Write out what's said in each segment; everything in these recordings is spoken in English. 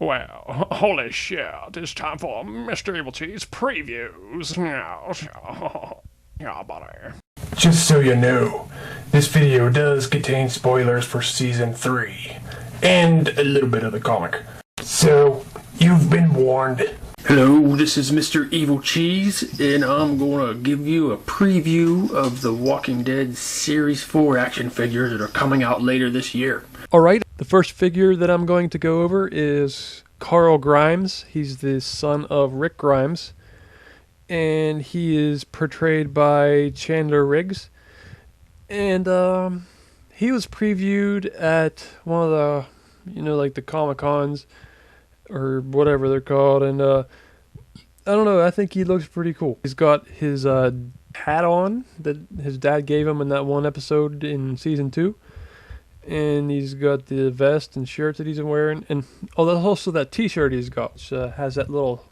Well, holy shit, it's time for Mr. Evilcheese previews. Yeah, buddy. Just so you know, this video does contain spoilers for Season 3, and a little bit of the comic. So, you've been warned. Hello, this is Mr. Evilcheese, and I'm gonna give you a preview of the Walking Dead Series 4 action figures that are coming out later this year. Alright, the first figure that I'm going to go over is Carl Grimes. He's the son of Rick Grimes, and he is portrayed by Chandler Riggs. And he was previewed at one of the, like the Comic-Cons, or whatever they're called, and I don't know, I think he looks pretty cool. He's got his hat on that his dad gave him in that one episode in Season 2. And he's got the vest and shirt that he's wearing. And there's also that t-shirt he's got, which has that little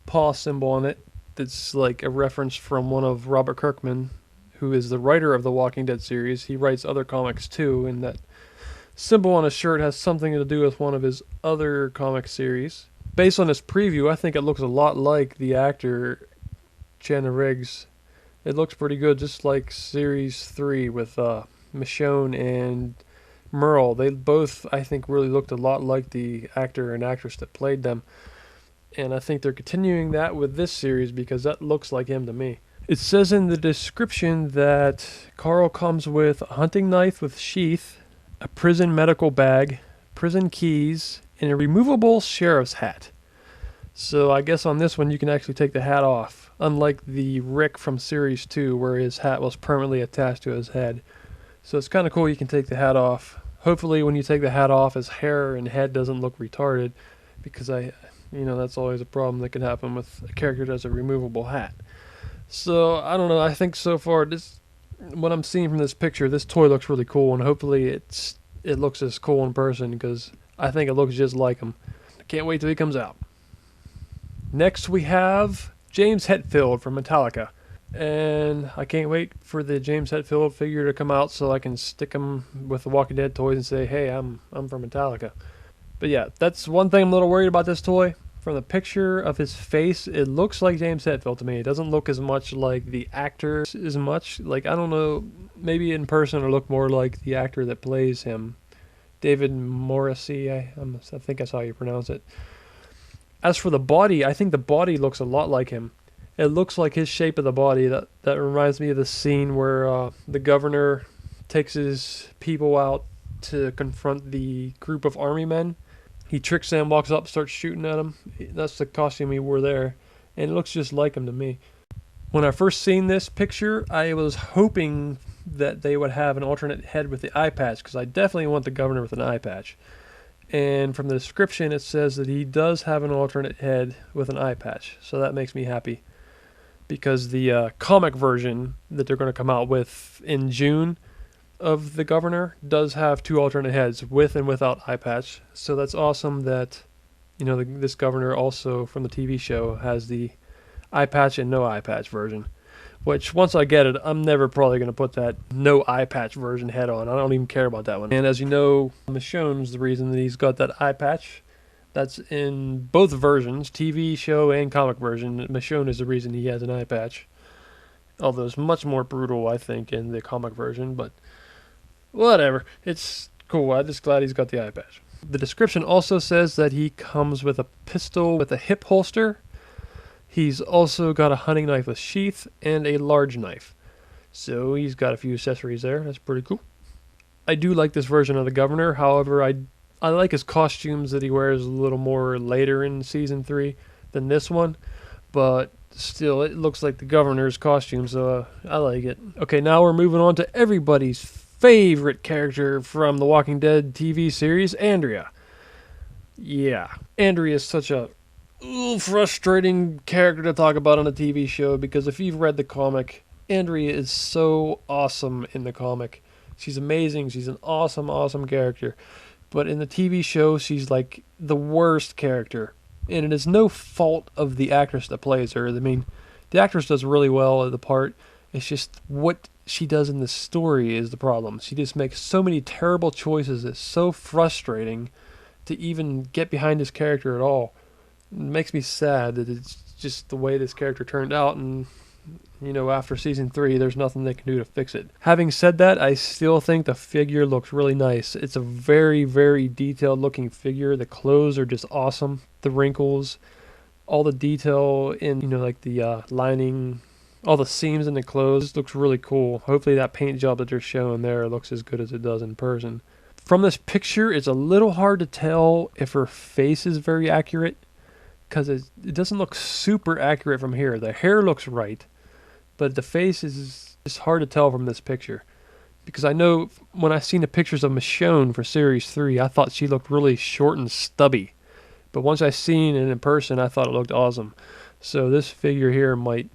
paw symbol on it. That's like a reference from one of Robert Kirkman, who is the writer of the Walking Dead series. He writes other comics too, and that symbol on his shirt has something to do with one of his other comic series. Based on this preview, I think it looks a lot like the actor Chandler Riggs. It looks pretty good, just like Series 3 with Michonne and Merle. They both, I think, really looked a lot like the actor and actress that played them. And I think they're continuing that with this series because that looks like him to me. It says in the description that Carl comes with a hunting knife with sheath, a prison medical bag, prison keys, and a removable sheriff's hat. So I guess on this one you can actually take the hat off, unlike the Rick from Series 2 where his hat was permanently attached to his head. So it's kind of cool you can take the hat off. Hopefully when you take the hat off, his hair and head doesn't look retarded, because that's always a problem that can happen with a character that has a removable hat. So I don't know, I think so far what I'm seeing from this picture, this toy looks really cool, and hopefully it looks as cool in person, because I think it looks just like him. I can't wait till he comes out. Next we have James Hetfield from Metallica. And I can't wait for the James Hetfield figure to come out so I can stick him with the Walking Dead toys and say, hey, I'm from Metallica. But yeah, that's one thing I'm a little worried about this toy. From the picture of his face, it looks like James Hetfield to me. It doesn't look as much like the actor as much. Like, I don't know, maybe in person it'll look more like the actor that plays him. David Morrissey, I think that's how you pronounce it. As for the body, I think the body looks a lot like him. It looks like his shape of the body. That reminds me of the scene where the governor takes his people out to confront the group of army men. He tricks them, walks up, starts shooting at them. That's the costume he wore there. And it looks just like him to me. When I first seen this picture, I was hoping that they would have an alternate head with the eye patch, because I definitely want the governor with an eye patch. And from the description, it says that he does have an alternate head with an eye patch. So that makes me happy, because the comic version that they're going to come out with in June of the governor does have two alternate heads, with and without eye patch. So that's awesome that, this governor also from the TV show has the eye patch and no eye patch version. Which, once I get it, I'm never probably going to put that no eye patch version head on. I don't even care about that one. And as you know, Michonne's the reason that he's got that eye patch. That's in both versions, TV show and comic version. Michonne is the reason he has an eye patch. Although it's much more brutal, I think, in the comic version. But whatever. It's cool. I'm just glad he's got the eye patch. The description also says that he comes with a pistol with a hip holster. He's also got a hunting knife with sheath and a large knife. So he's got a few accessories there. That's pretty cool. I do like this version of the governor. However, I like his costumes that he wears a little more later in Season 3 than this one. But still, it looks like the governor's costume, so I like it. Okay, now we're moving on to everybody's favorite character from the Walking Dead TV series, Andrea. Yeah, Andrea is such a frustrating character to talk about on a TV show, because if you've read the comic, Andrea is so awesome in the comic. She's amazing. She's an awesome character. But in the TV show, she's like the worst character. And it is no fault of the actress that plays her. I mean, the actress does really well at the part. It's just what she does in the story is the problem. She just makes so many terrible choices. It's so frustrating to even get behind this character at all. It makes me sad that it's just the way this character turned out, and after season 3, there's nothing they can do to fix it. Having said that, I still think the figure looks really nice. It's a very, very detailed looking figure. The clothes are just awesome. The wrinkles, all the detail in, like the lining, all the seams in the clothes looks really cool. Hopefully that paint job that they're showing there looks as good as it does in person. From this picture, it's a little hard to tell if her face is very accurate, because it doesn't look super accurate from here. The hair looks right, but the face is just hard to tell from this picture. Because I know when I seen the pictures of Michonne for Series 3, I thought she looked really short and stubby. But once I seen it in person, I thought it looked awesome. So this figure here might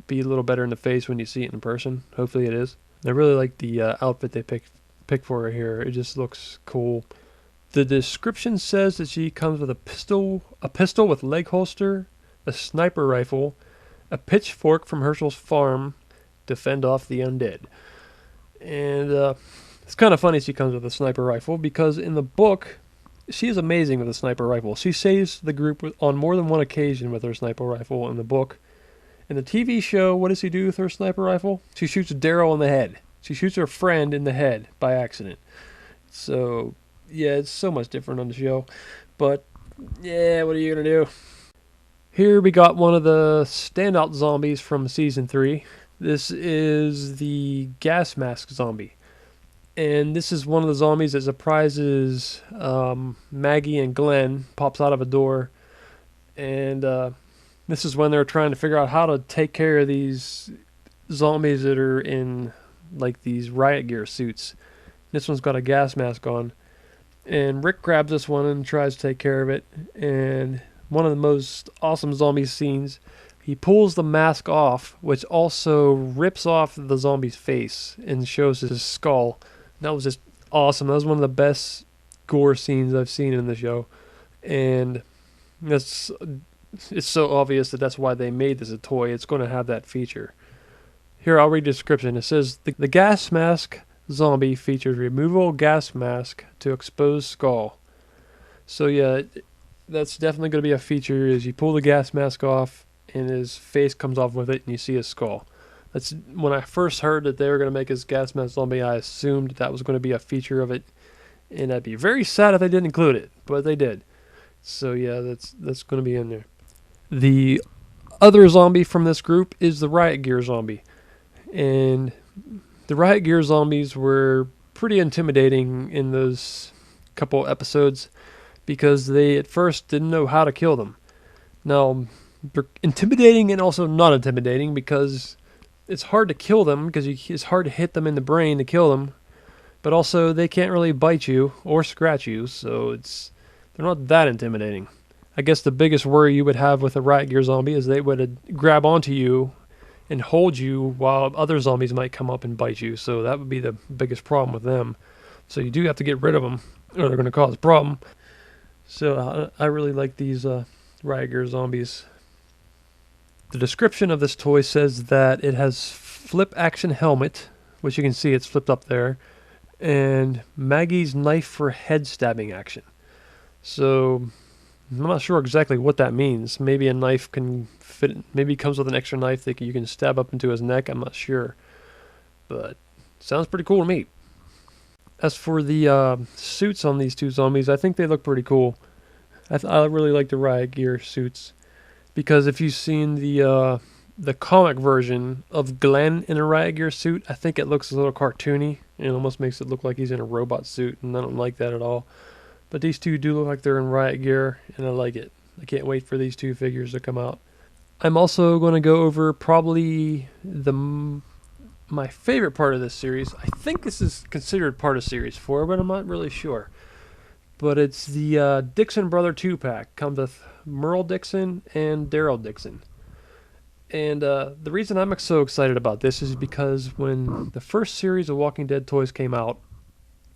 be a little better in the face when you see it in person. Hopefully it is. I really like the outfit they picked for her here. It just looks cool. The description says that she comes with a pistol with leg holster, a sniper rifle, a pitchfork from Herschel's farm to fend off the undead. And it's kind of funny she comes with a sniper rifle, because in the book, she is amazing with a sniper rifle. She saves the group on more than one occasion with her sniper rifle in the book. In the TV show, what does she do with her sniper rifle? She shoots Daryl in the head. She shoots her friend in the head by accident. So, yeah, it's so much different on the show. But, yeah, what are you going to do? Here we got one of the standout zombies from Season 3. This is the gas mask zombie. And this is one of the zombies that surprises Maggie and Glenn, pops out of a door. And this is when they're trying to figure out how to take care of these zombies that are in, like, these Riot gear suits. This one's got a gas mask on. And Rick grabs this one and tries to take care of it. And one of the most awesome zombie scenes, he pulls the mask off, which also rips off the zombie's face and shows his skull. That was just awesome. That was one of the best gore scenes I've seen in the show. And it's so obvious that that's why they made this a toy. It's going to have that feature. Here, I'll read the description. It says, the gas mask zombie features removable gas mask to expose skull. So yeah, that's definitely going to be a feature, is you pull the gas mask off and his face comes off with it and you see his skull. That's when I first heard that they were going to make his gas mask zombie, I assumed that was going to be a feature of it, and I'd be very sad if they didn't include it, but they did. So yeah, that's going to be in there. The other zombie from this group is the Riot Gear zombie. And the Riot Gear zombies were pretty intimidating in those couple episodes, because they at first didn't know how to kill them. Now, they're intimidating and also not intimidating, because it's hard to kill them, because it's hard to hit them in the brain to kill them, but also they can't really bite you or scratch you, so they're not that intimidating. I guess the biggest worry you would have with a Riot Gear zombie is they would grab onto you and hold you while other zombies might come up and bite you, so that would be the biggest problem with them. So you do have to get rid of them, or they're going to cause a problem. So I really like these Riot Gear zombies. The description of this toy says that it has flip action helmet, which you can see it's flipped up there, and Maggie's knife for head stabbing action. So I'm not sure exactly what that means. Maybe a knife can fit, maybe it comes with an extra knife that you can stab up into his neck. I'm not sure, but sounds pretty cool to me. As for the suits on these two zombies, I think they look pretty cool. I really like the Riot Gear suits, because if you've seen the comic version of Glenn in a Riot Gear suit, I think it looks a little cartoony. It almost makes it look like he's in a robot suit, and I don't like that at all. But these two do look like they're in Riot Gear, and I like it. I can't wait for these two figures to come out. I'm also going to go over probably my favorite part of this series. I think this is considered part of Series 4, but I'm not really sure. But it's the Dixon Brother 2-pack. Comes with Merle Dixon and Daryl Dixon. And the reason I'm so excited about this is because when the first series of Walking Dead toys came out,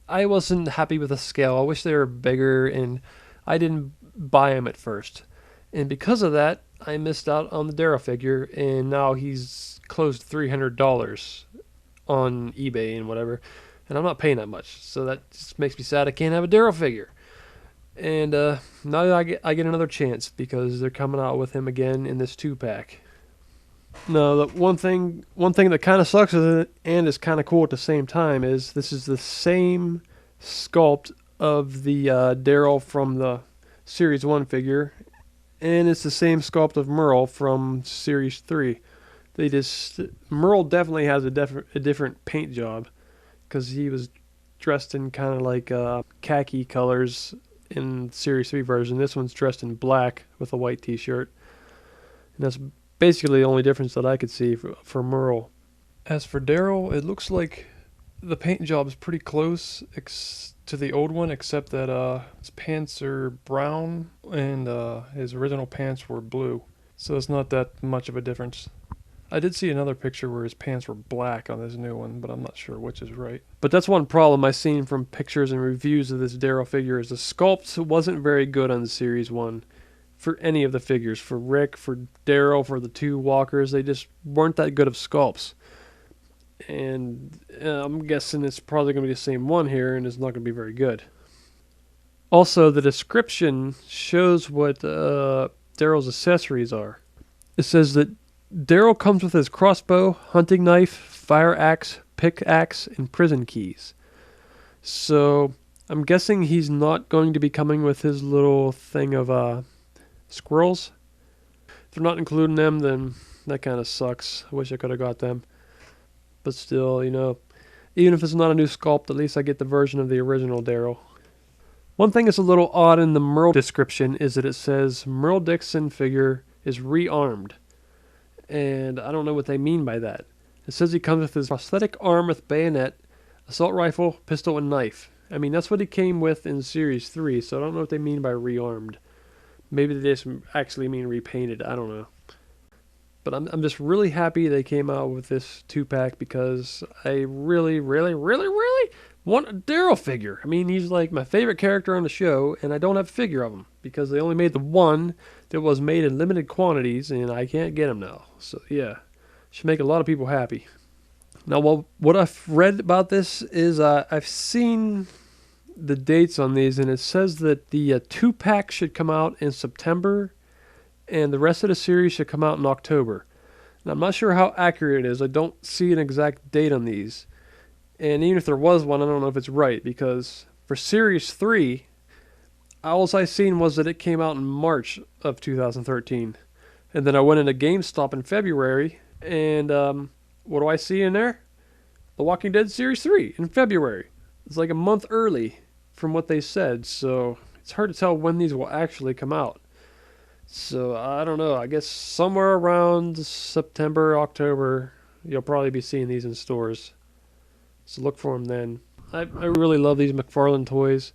I wasn't happy with the scale. I wish they were bigger, and I didn't buy them at first. And because of that, I missed out on the Daryl figure, and now he's close to $300 on eBay and whatever, and I'm not paying that much. So that just makes me sad I can't have a Daryl figure. And now I get another chance because they're coming out with him again in this 2-pack. No, the one thing that kind of sucks and is kind of cool at the same time is this is the same sculpt of the Daryl from the Series 1 figure, and it's the same sculpt of Merle from Series 3. Merle definitely has a different paint job because he was dressed in kind of like khaki colors in Series 3 version. This one's dressed in black with a white t-shirt. And that's basically the only difference that I could see for Merle. As for Daryl, it looks like the paint job is pretty close to the old one, except that his pants are brown and his original pants were blue. So it's not that much of a difference. I did see another picture where his pants were black on this new one, but I'm not sure which is right. But that's one problem I've seen from pictures and reviews of this Daryl figure is the sculpt wasn't very good on the Series 1 for any of the figures. For Rick, for Daryl, for the 2 walkers, they just weren't that good of sculpts. And I'm guessing it's probably going to be the same one here, and it's not going to be very good. Also, the description shows what Daryl's accessories are. It says that Daryl comes with his crossbow, hunting knife, fire axe, pickaxe, and prison keys. So I'm guessing he's not going to be coming with his little thing of squirrels. If they're not including them, then that kind of sucks. I wish I could have got them. But still, even if it's not a new sculpt, at least I get the version of the original Daryl. One thing that's a little odd in the Merle description is that it says Merle Dixon figure is rearmed. And I don't know what they mean by that. It says he comes with his prosthetic arm with bayonet, assault rifle, pistol, and knife. I mean, that's what he came with in Series 3, so I don't know what they mean by rearmed. Maybe they just actually mean repainted, I don't know. But I'm just really happy they came out with this 2-pack because I really, really, really, really want a Daryl figure. I mean, he's like my favorite character on the show, and I don't have a figure of him because they only made the one that was made in limited quantities, and I can't get him now. So, yeah, should make a lot of people happy. Now, what I've read about this is I've seen the dates on these, and it says that the 2-pack should come out in September, and the rest of the series should come out in October. Now, I'm not sure how accurate it is. I don't see an exact date on these. And even if there was one, I don't know if it's right, because for Series 3, all I seen was that it came out in March of 2013. And then I went into GameStop in February, and what do I see in there? The Walking Dead Series 3 in February. It's like a month early from what they said, so it's hard to tell when these will actually come out. So, I don't know. I guess somewhere around September, October, you'll probably be seeing these in stores. So look for them then. I really love these Mcfarlane Toys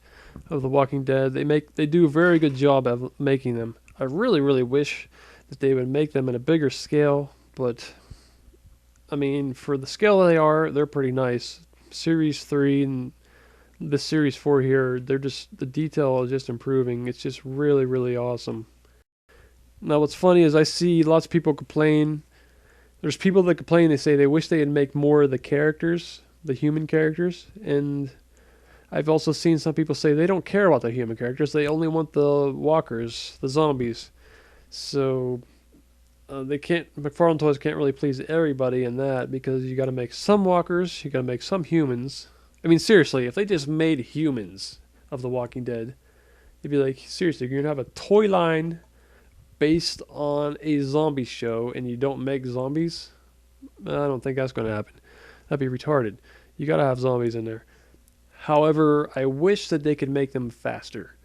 of The Walking Dead. They do a very good job of making them. I really, really wish that they would make them in a bigger scale, but I mean, for the scale they are, they're pretty nice. Series 3 and the Series 4 here, the detail is just improving. It's just really, really awesome. Now, what's funny is I see lots of people complain. There's people that complain, they say they wish they'd make more of the characters, the human characters, and I've also seen some people say they don't care about the human characters, they only want the walkers, the zombies. So, McFarlane Toys can't really please everybody in that, because you gotta make some walkers, you gotta make some humans. I mean, seriously, if they just made humans of The Walking Dead, you'd be like, seriously, you're gonna have a toy line based on a zombie show and you don't make zombies? I don't think that's going to happen. That'd be retarded. You got to have zombies in there. However, I wish that they could make them faster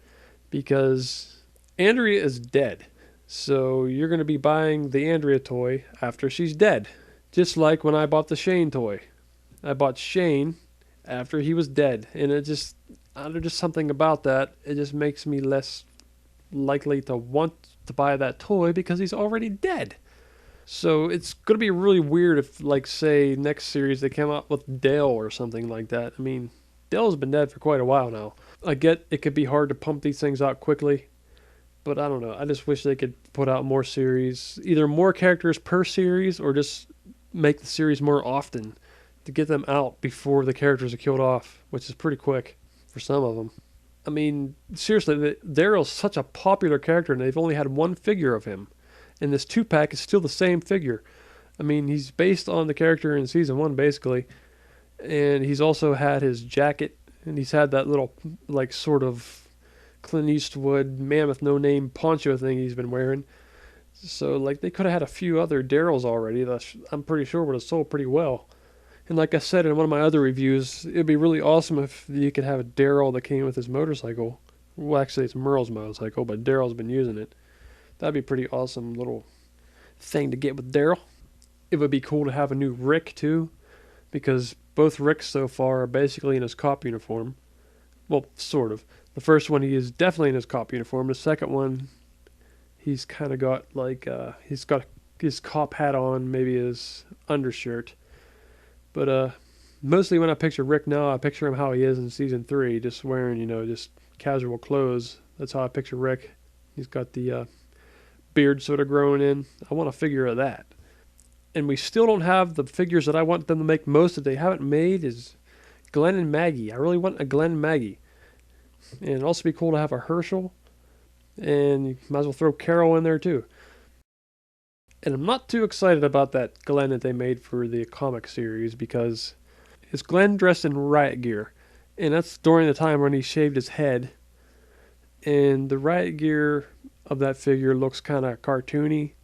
because Andrea is dead. So you're going to be buying the Andrea toy after she's dead. Just like when I bought the Shane toy. I bought Shane after he was dead. And there's just something about that. It just makes me less likely to want to buy that toy because he's already dead. So it's going to be really weird if, like, say, next series they came out with Dale or something like that. I mean, Dale's been dead for quite a while now. I get it could be hard to pump these things out quickly, but I don't know. I just wish they could put out more series, either more characters per series or just make the series more often to get them out before the characters are killed off, which is pretty quick for some of them. I mean, seriously, Daryl's such a popular character, and they've only had one figure of him. And this 2-pack is still the same figure. I mean, he's based on the character in Season 1, basically. And he's also had his jacket, and he's had that little, like, sort of Clint Eastwood Mammoth no-name poncho thing he's been wearing. So, like, they could have had a few other Daryls already that I'm pretty sure would have sold pretty well. And like I said in one of my other reviews, it'd be really awesome if you could have a Daryl that came with his motorcycle. Well, actually, it's Merle's motorcycle, but Daryl's been using it. That'd be a pretty awesome little thing to get with Daryl. It would be cool to have a new Rick, too, because both Ricks so far are basically in his cop uniform. Well, sort of. The first one, he is definitely in his cop uniform. The second one, he's kind of got, like, he's got his cop hat on, maybe his undershirt. But mostly when I picture Rick now, I picture him how he is in Season 3, just wearing, just casual clothes. That's how I picture Rick. He's got the beard sort of growing in. I want a figure of that. And we still don't have the figures that I want them to make most that they haven't made is Glenn and Maggie. I really want a Glenn and Maggie. And it'd also be cool to have a Herschel. And you might as well throw Carol in there too. And I'm not too excited about that Glenn that they made for the comic series because it's Glenn dressed in Riot gear. And that's during the time when he shaved his head. And the Riot gear of that figure looks kind of cartoony.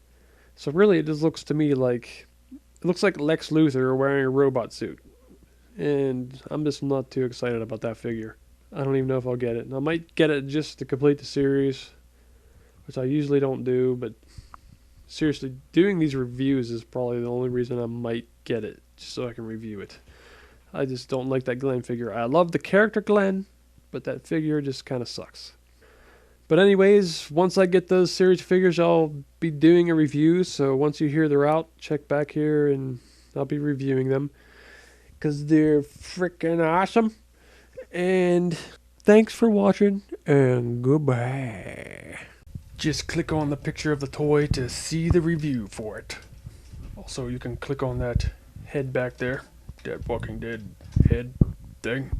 So really it just looks to me like, it looks like Lex Luthor wearing a robot suit. And I'm just not too excited about that figure. I don't even know if I'll get it. And I might get it just to complete the series, which I usually don't do, but seriously, doing these reviews is probably the only reason I might get it, just so I can review it. I just don't like that Glenn figure. I love the character Glenn, but that figure just kind of sucks. But anyways, once I get those series figures, I'll be doing a review. So once you hear they're out, check back here and I'll be reviewing them. Because they're freaking awesome. And thanks for watching and goodbye. Just click on the picture of the toy to see the review for it. Also, you can click on that head back there. That Walking Dead head thing.